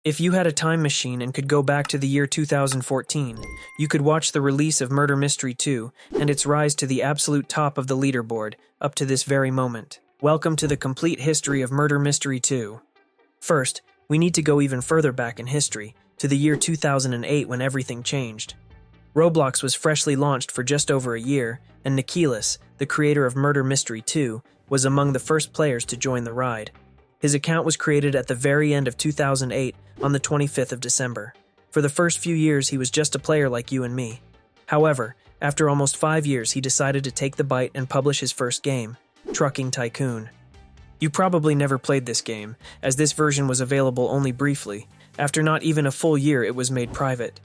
If you had a time machine and could go back to the year 2014, you could watch the release of Murder Mystery 2 and its rise to the absolute top of the leaderboard up to this very moment. Welcome to the complete history of Murder Mystery 2. First, we need to go even further back in history, to the year 2008 when everything changed. Roblox was freshly launched for just over a year, and Nikilis, the creator of Murder Mystery 2, was among the first players to join the ride. His account was created at the very end of 2008 on the 25th of December. For the first few years, he was just a player like you and me. However, after almost 5 years, he decided to take the bite and publish his first game, Trucking Tycoon. You probably never played this game, as this version was available only briefly. After not even a full year, it was made private.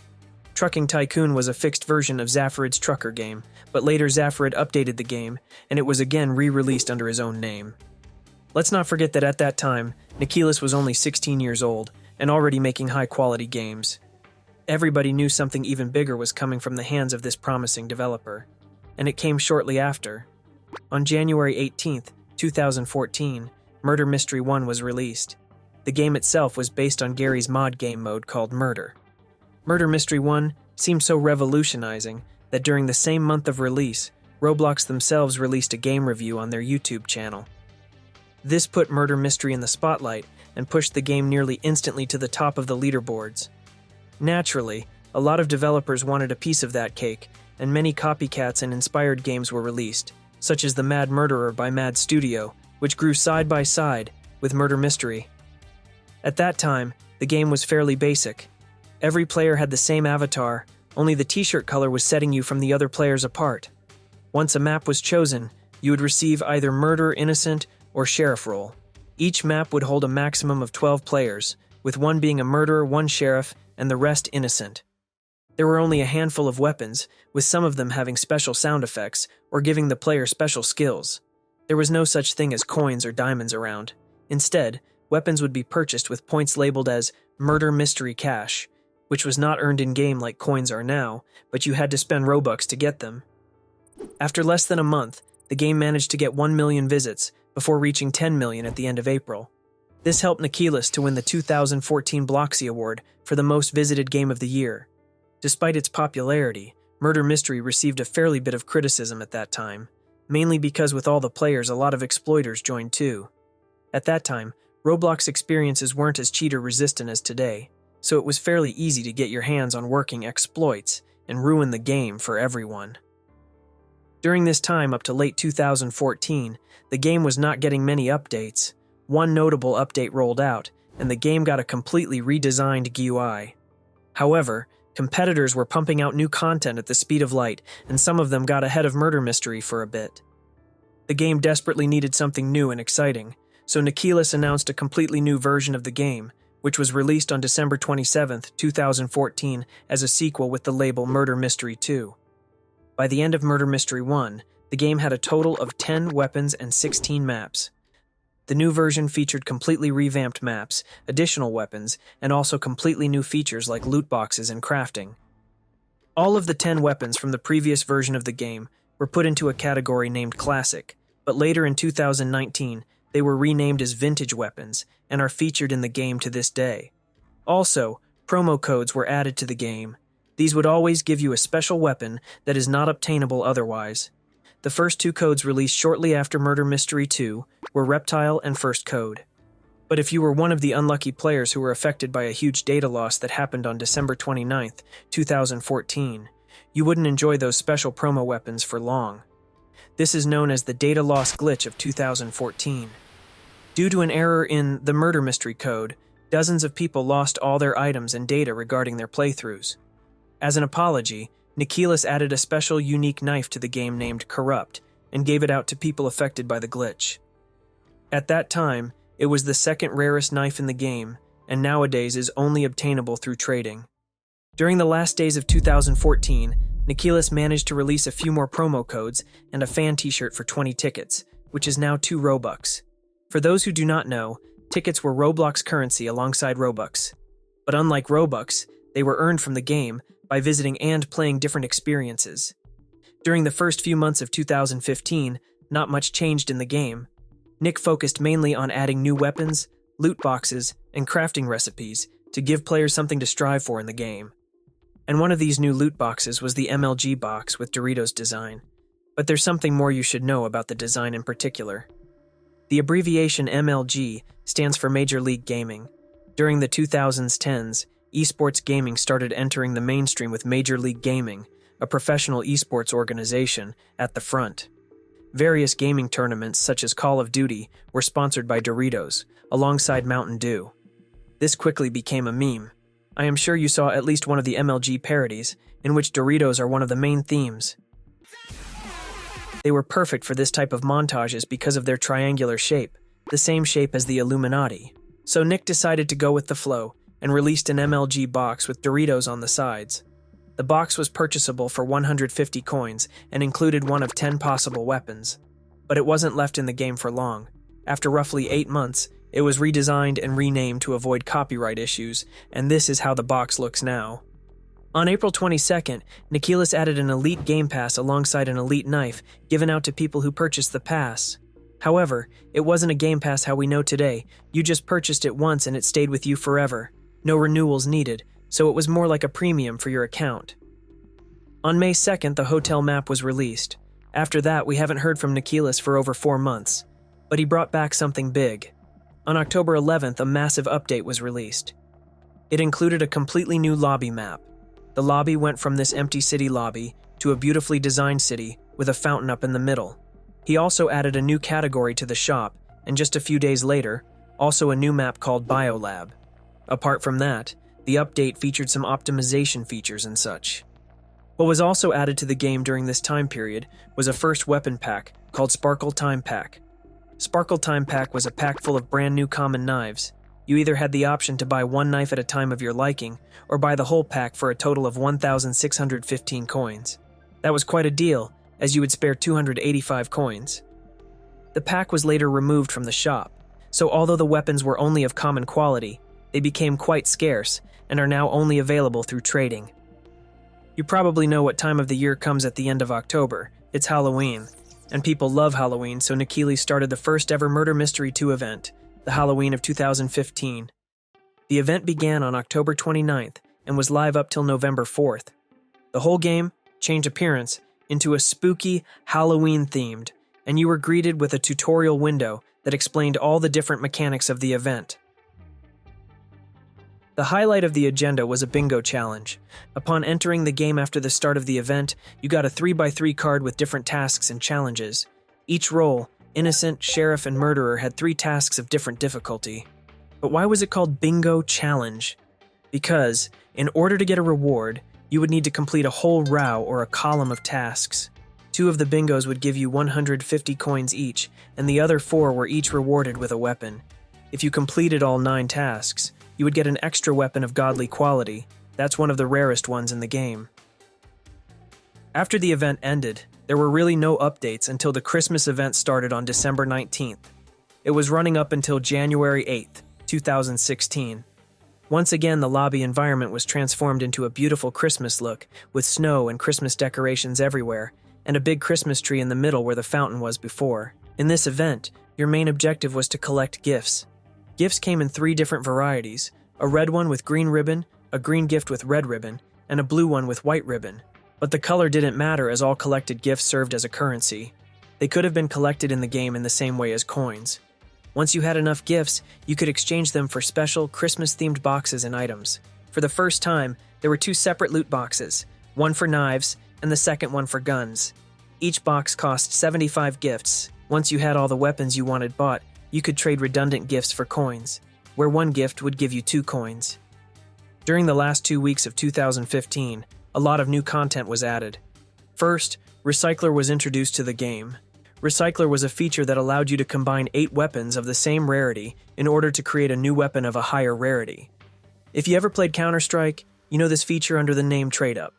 Trucking Tycoon was a fixed version of Zafarid's trucker game, but later Zafarid updated the game, and it was again re-released under his own name. Let's not forget that at that time, Nikilis was only 16 years old, and already making high-quality games. Everybody knew something even bigger was coming from the hands of this promising developer, and it came shortly after. On January 18th, 2014, Murder Mystery 1 was released. The game itself was based on Gary's mod game mode called Murder. Murder Mystery 1 seemed so revolutionizing that during the same month of release, Roblox themselves released a game review on their YouTube channel. This put Murder Mystery in the spotlight and pushed the game nearly instantly to the top of the leaderboards. Naturally, a lot of developers wanted a piece of that cake, and many copycats and inspired games were released, such as The Mad Murderer by Mad Studio, which grew side by side with Murder Mystery. At that time, the game was fairly basic. Every player had the same avatar, only the t-shirt color was setting you from the other players apart. Once a map was chosen, you would receive either Murder, Innocent, or Sheriff role. Each map would hold a maximum of 12 players, with one being a murderer, one sheriff, and the rest innocent. There were only a handful of weapons, with some of them having special sound effects or giving the player special skills. There was no such thing as coins or diamonds around. Instead, weapons would be purchased with points labeled as Murder Mystery Cash, which was not earned in-game like coins are now, but you had to spend Robux to get them. After less than a month, the game managed to get 1 million visits, before reaching 10 million at the end of April. This helped Nikilis to win the 2014 Bloxy Award for the most visited game of the year. Despite its popularity, Murder Mystery received a fairly bit of criticism at that time, mainly because with all the players a lot of exploiters joined too. At that time, Roblox experiences weren't as cheater-resistant as today, so it was fairly easy to get your hands on working exploits and ruin the game for everyone. During this time up to late 2014, the game was not getting many updates. One notable update rolled out, and the game got a completely redesigned GUI. However, competitors were pumping out new content at the speed of light, and some of them got ahead of Murder Mystery for a bit. The game desperately needed something new and exciting, so Nikilis announced a completely new version of the game, which was released on December 27, 2014 as a sequel with the label Murder Mystery 2. By the end of Murder Mystery 1, the game had a total of 10 weapons and 16 maps. The new version featured completely revamped maps, additional weapons, and also completely new features like loot boxes and crafting. All of the 10 weapons from the previous version of the game were put into a category named Classic, but later in 2019, they were renamed as Vintage Weapons and are featured in the game to this day. Also, promo codes were added to the game. These would always give you a special weapon that is not obtainable otherwise. The first two codes released shortly after Murder Mystery 2 were Reptile and First Code. But if you were one of the unlucky players who were affected by a huge data loss that happened on December 29, 2014, you wouldn't enjoy those special promo weapons for long. This is known as the data loss glitch of 2014. Due to an error in the Murder Mystery code, dozens of people lost all their items and data regarding their playthroughs. As an apology, Nikilis added a special unique knife to the game named Corrupt and gave it out to people affected by the glitch. At that time, it was the second rarest knife in the game, and nowadays is only obtainable through trading. During the last days of 2014, Nikilis managed to release a few more promo codes and a fan t-shirt for 20 tickets, which is now 2 Robux. For those who do not know, tickets were Roblox currency alongside Robux. But unlike Robux, they were earned from the game by visiting and playing different experiences. During the first few months of 2015, not much changed in the game. Nick focused mainly on adding new weapons, loot boxes, and crafting recipes, to give players something to strive for in the game. And one of these new loot boxes was the MLG box with Doritos design. But there's something more you should know about the design in particular. The abbreviation MLG stands for Major League Gaming. During the 2010s, esports gaming started entering the mainstream with Major League Gaming, a professional esports organization, at the front. Various gaming tournaments such as Call of Duty were sponsored by Doritos, alongside Mountain Dew. This quickly became a meme. I am sure you saw at least one of the MLG parodies, in which Doritos are one of the main themes. They were perfect for this type of montages because of their triangular shape, the same shape as the Illuminati. So Nick decided to go with the flow, and released an MLG box with Doritos on the sides. The box was purchasable for 150 coins and included one of 10 possible weapons. But it wasn't left in the game for long. After roughly 8 months, it was redesigned and renamed to avoid copyright issues, and this is how the box looks now. On April 22nd, Nikilis added an Elite Game Pass alongside an Elite Knife given out to people who purchased the pass. However, it wasn't a Game Pass how we know today. You just purchased it once and it stayed with you forever. No renewals needed, so it was more like a premium for your account. On May 2nd, the hotel map was released. After that, we haven't heard from Nikilis for over 4 months. But he brought back something big. On October 11th, a massive update was released. It included a completely new lobby map. The lobby went from this empty city lobby to a beautifully designed city with a fountain up in the middle. He also added a new category to the shop, and just a few days later, also a new map called Biolab. Apart from that, the update featured some optimization features and such. What was also added to the game during this time period was a first weapon pack called Sparkle Time Pack. Sparkle Time Pack was a pack full of brand new common knives. You either had the option to buy one knife at a time of your liking, or buy the whole pack for a total of 1,615 coins. That was quite a deal, as you would spare 285 coins. The pack was later removed from the shop, so although the weapons were only of common quality, they became quite scarce and are now only available through trading. You probably know what time of the year comes at the end of October. It's Halloween, and people love Halloween, so Nikilis started the first ever Murder Mystery 2 event, the Halloween of 2015. The event began on October 29th and was live up till November 4th. The whole game changed appearance into a spooky Halloween themed, and you were greeted with a tutorial window that explained all the different mechanics of the event. The highlight of the agenda was a bingo challenge. Upon entering the game after the start of the event, you got a 3x3 card with different tasks and challenges. Each role, innocent, sheriff, and murderer, had 3 tasks of different difficulty. But why was it called Bingo Challenge? Because, in order to get a reward, you would need to complete a whole row or a column of tasks. 2 of the bingos would give you 150 coins each, and the other 4 were each rewarded with a weapon. If you completed all 9 tasks, you would get an extra weapon of godly quality. That's one of the rarest ones in the game. After the event ended, there were really no updates until the Christmas event started on December 19th. It was running up until January 8th, 2016. Once again, the lobby environment was transformed into a beautiful Christmas look, with snow and Christmas decorations everywhere, and a big Christmas tree in the middle where the fountain was before. In this event, your main objective was to collect gifts. Gifts came in 3 different varieties: a red one with green ribbon, a green gift with red ribbon, and a blue one with white ribbon. But the color didn't matter, as all collected gifts served as a currency. They could have been collected in the game in the same way as coins. Once you had enough gifts, you could exchange them for special Christmas-themed boxes and items. For the first time, there were 2 separate loot boxes, one for knives and the second one for guns. Each box cost 75 gifts. Once you had all the weapons you wanted bought, you could trade redundant gifts for coins, where one gift would give you 2 coins. During the last 2 weeks of 2015, a lot of new content was added. First, Recycler was introduced to the game. Recycler was a feature that allowed you to combine 8 weapons of the same rarity in order to create a new weapon of a higher rarity. If you ever played Counter-Strike, you know this feature under the name Trade Up.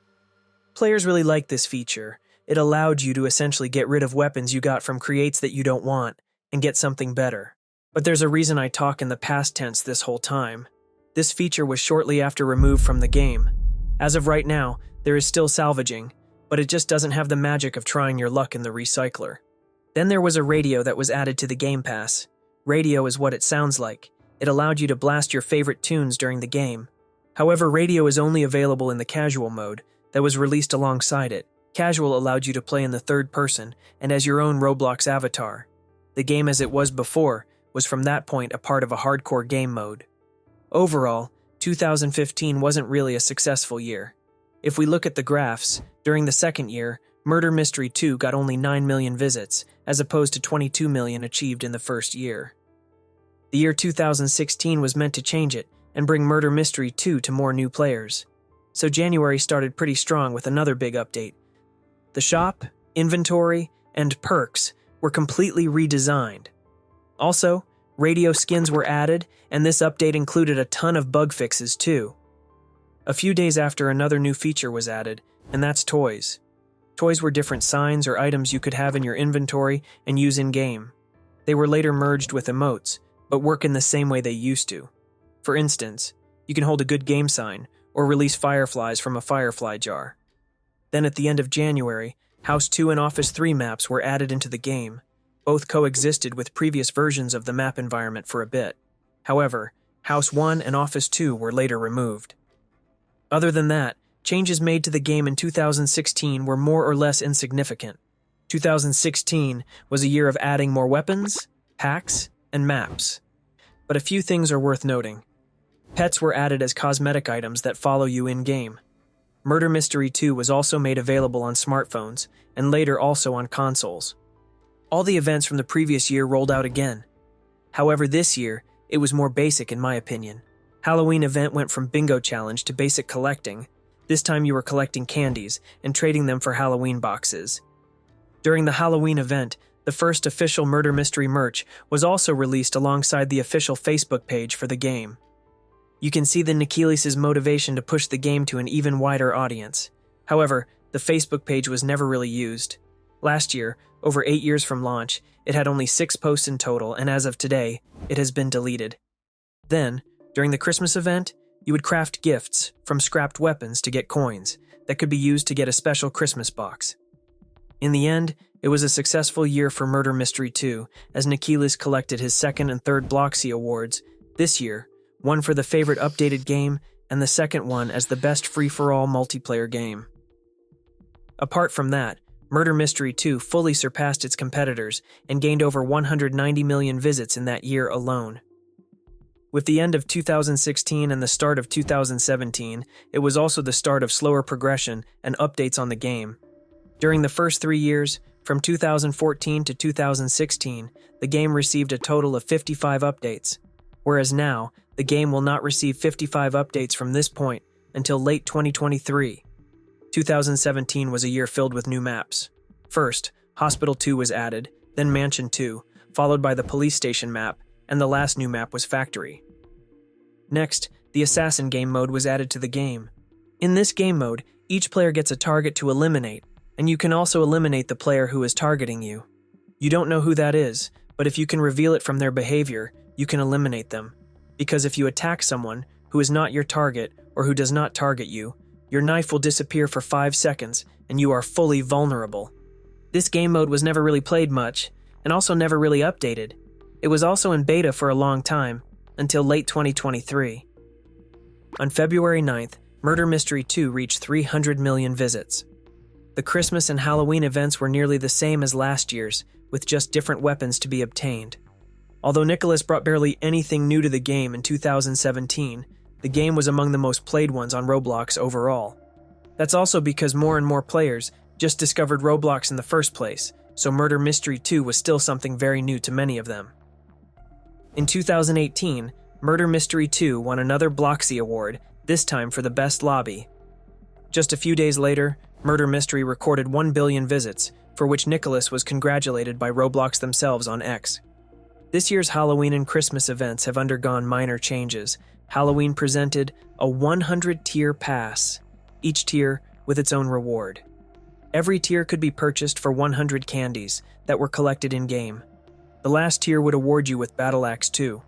Players really liked this feature. It allowed you to essentially get rid of weapons you got from creates that you don't want, and get something better. But there's a reason I talk in the past tense this whole time. This feature was shortly after removed from the game. As of right now, there is still salvaging, but it just doesn't have the magic of trying your luck in the Recycler. Then there was a radio that was added to the Game Pass. Radio is what it sounds like. It allowed you to blast your favorite tunes during the game. However, radio is only available in the casual mode that was released alongside it. Casual allowed you to play in the third person and as your own Roblox avatar. The game as it was before was from that point a part of a hardcore game mode. Overall, 2015 wasn't really a successful year. If we look at the graphs, during the second year, Murder Mystery 2 got only 9 million visits, as opposed to 22 million achieved in the first year. The year 2016 was meant to change it and bring Murder Mystery 2 to more new players. So January started pretty strong with another big update. The shop, inventory, and perks were completely redesigned. Also, radio skins were added, and this update included a ton of bug fixes too. A few days after, another new feature was added, and that's toys. Toys were different signs or items you could have in your inventory and use in-game. They were later merged with emotes, but work in the same way they used to. For instance, you can hold a good game sign or release fireflies from a firefly jar. Then at the end of January, House 2 and Office 3 maps were added into the game. Both coexisted with previous versions of the map environment for a bit. However, House 1 and Office 2 were later removed. Other than that, changes made to the game in 2016 were more or less insignificant. 2016 was a year of adding more weapons, packs, and maps. But a few things are worth noting. Pets were added as cosmetic items that follow you in-game. Murder Mystery 2 was also made available on smartphones, and later also on consoles. All the events from the previous year rolled out again. However, this year, it was more basic in my opinion. Halloween event went from bingo challenge to basic collecting. This time you were collecting candies and trading them for Halloween boxes. During the Halloween event, the first official Murder Mystery merch was also released alongside the official Facebook page for the game. You can see the Nikilis' motivation to push the game to an even wider audience. However, the Facebook page was never really used. Last year, over 8 years from launch, it had only 6 posts in total, and as of today, it has been deleted. Then, during the Christmas event, you would craft gifts from scrapped weapons to get coins that could be used to get a special Christmas box. In the end, it was a successful year for Murder Mystery 2, as Nikilis collected his second and third Bloxy awards this year, one for the favorite updated game and the second one as the best free-for-all multiplayer game. Apart from that, Murder Mystery 2 fully surpassed its competitors and gained over 190 million visits in that year alone. With the end of 2016 and the start of 2017, it was also the start of slower progression and updates on the game. During the first 3 years, from 2014 to 2016, the game received a total of 55 updates, whereas now, the game will not receive 55 updates from this point until late 2023. 2017 was a year filled with new maps. First, Hospital 2 was added, then Mansion 2, followed by the police station map, and the last new map was Factory. Next, the Assasin Gamemode was added to the game. In this game mode, each player gets a target to eliminate, and you can also eliminate the player who is targeting you. You don't know who that is, but if you can reveal it from their behavior, you can eliminate them. Because if you attack someone who is not your target or who does not target you, your knife will disappear for 5 seconds and you are fully vulnerable. This game mode was never really played much and also never really updated. It was also in beta for a long time, until late 2023. On February 9th, Murder Mystery 2 reached 300 million visits. The Christmas and Halloween events were nearly the same as last year's, with just different weapons to be obtained. Although Nikilis brought barely anything new to the game in 2017, the game was among the most played ones on Roblox overall. That's also because more and more players just discovered Roblox in the first place, so Murder Mystery 2 was still something very new to many of them. In 2018, Murder Mystery 2 won another Bloxy award, this time for the best lobby. Just a few days later, Murder Mystery recorded 1 billion visits, for which Nikilis was congratulated by Roblox themselves on X. This year's Halloween and Christmas events have undergone minor changes. Halloween presented a 100-tier pass, each tier with its own reward. Every tier could be purchased for 100 candies that were collected in-game. The last tier would award you with Battle Axe 2.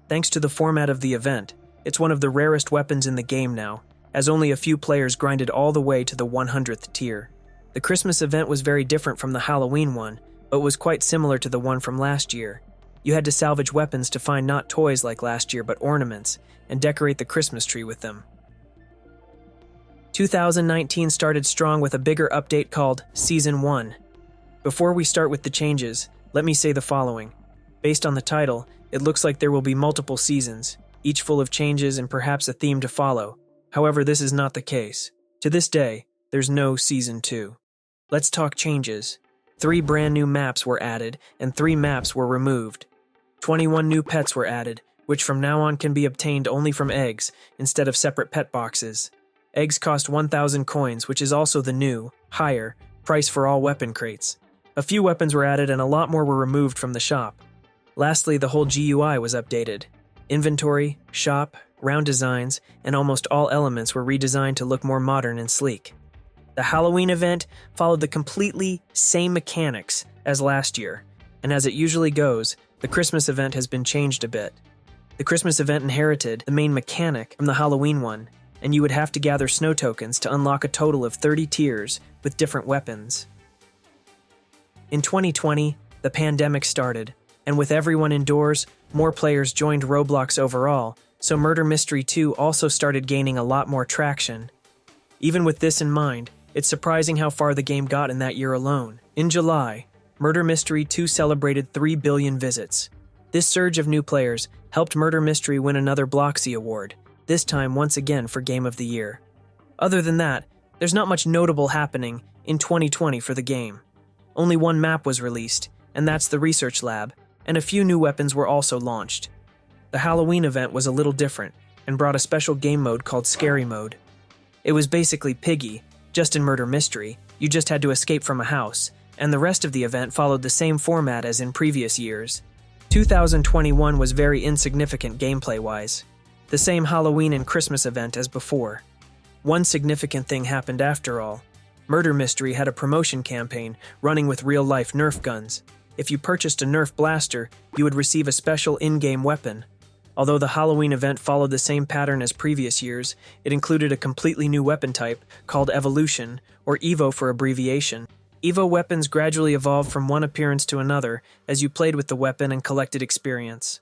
Thanks to the format of the event, it's one of the rarest weapons in the game now, as only a few players grinded all the way to the 100th tier. The Christmas event was very different from the Halloween one, but was quite similar to the one from last year. You had to salvage weapons to find not toys like last year but ornaments, and decorate the Christmas tree with them. 2019 started strong with a bigger update called Season 1. Before we start with the changes, let me say the following. Based on the title, it looks like there will be multiple seasons, each full of changes and perhaps a theme to follow. However, this is not the case. To this day, there's no Season 2. Let's talk changes. 3 brand new maps were added, and 3 maps were removed. 21 new pets were added, which from now on can be obtained only from eggs, instead of separate pet boxes. Eggs cost 1,000 coins, which is also the new, higher, price for all weapon crates. A few weapons were added and a lot more were removed from the shop. Lastly, the whole GUI was updated. Inventory, shop, round designs, and almost all elements were redesigned to look more modern and sleek. The Halloween event followed the completely same mechanics as last year, and as it usually goes, the Christmas event has been changed a bit. The Christmas event inherited the main mechanic from the Halloween one, and you would have to gather snow tokens to unlock a total of 30 tiers with different weapons. In 2020, the pandemic started, and with everyone indoors, more players joined Roblox overall, so Murder Mystery 2 also started gaining a lot more traction. Even with this in mind, it's surprising how far the game got in that year alone. In July, Murder Mystery 2 celebrated 3 billion visits. This surge of new players helped Murder Mystery win another Bloxy award, this time once again for Game of the Year. Other than that, there's not much notable happening in 2020 for the game. Only one map was released, and that's the Research Lab, and a few new weapons were also launched. The Halloween event was a little different, and brought a special game mode called Scary Mode. It was basically Piggy, just in Murder Mystery, you just had to escape from a house, and the rest of the event followed the same format as in previous years. 2021 was very insignificant gameplay-wise. The same Halloween and Christmas event as before. One significant thing happened after all. Murder Mystery had a promotion campaign running with real-life Nerf guns. If you purchased a Nerf blaster, you would receive a special in-game weapon. Although the Halloween event followed the same pattern as previous years, it included a completely new weapon type called Evolution, or Evo for abbreviation. Evo Weapons gradually evolved from one appearance to another as you played with the weapon and collected experience.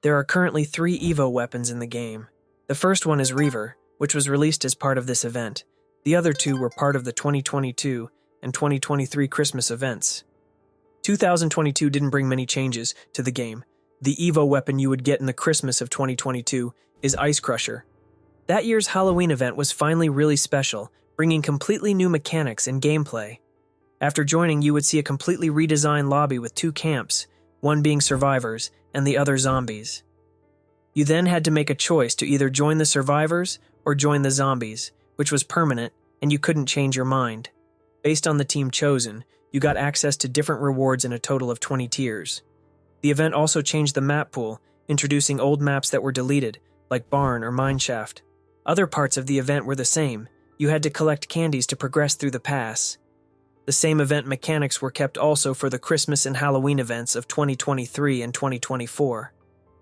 There are currently 3 Evo weapons in the game. The first one is Reaver, which was released as part of this event. The other 2 were part of the 2022 and 2023 Christmas events. 2022 didn't bring many changes to the game. The Evo weapon you would get in the Christmas of 2022 is Ice Crusher. That year's Halloween event was finally really special, bringing completely new mechanics and gameplay. After joining, you would see a completely redesigned lobby with 2 camps, one being survivors and the other zombies. You then had to make a choice to either join the survivors or join the zombies, which was permanent, and you couldn't change your mind. Based on the team chosen, you got access to different rewards in a total of 20 tiers. The event also changed the map pool, introducing old maps that were deleted, like Barn or Mineshaft. Other parts of the event were the same. You had to collect candies to progress through the pass. The same event mechanics were kept also for the Christmas and Halloween events of 2023 and 2024.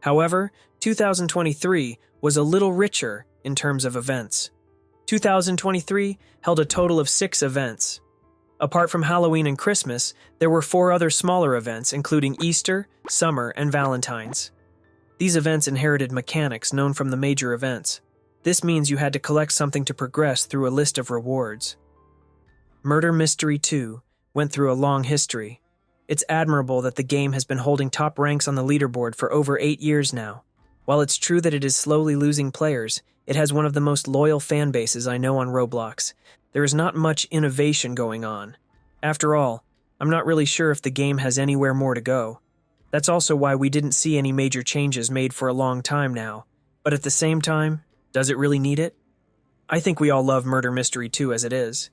However, 2023 was a little richer in terms of events. 2023 held a total of 6 events. Apart from Halloween and Christmas, there were 4 other smaller events including Easter, Summer, and Valentine's. These events inherited mechanics known from the major events. This means you had to collect something to progress through a list of rewards. Murder Mystery 2 went through a long history. It's admirable that the game has been holding top ranks on the leaderboard for over 8 years now. While it's true that it is slowly losing players, it has one of the most loyal fan bases I know on Roblox. There is not much innovation going on. After all, I'm not really sure if the game has anywhere more to go. That's also why we didn't see any major changes made for a long time now. But at the same time, does it really need it? I think we all love Murder Mystery 2 as it is.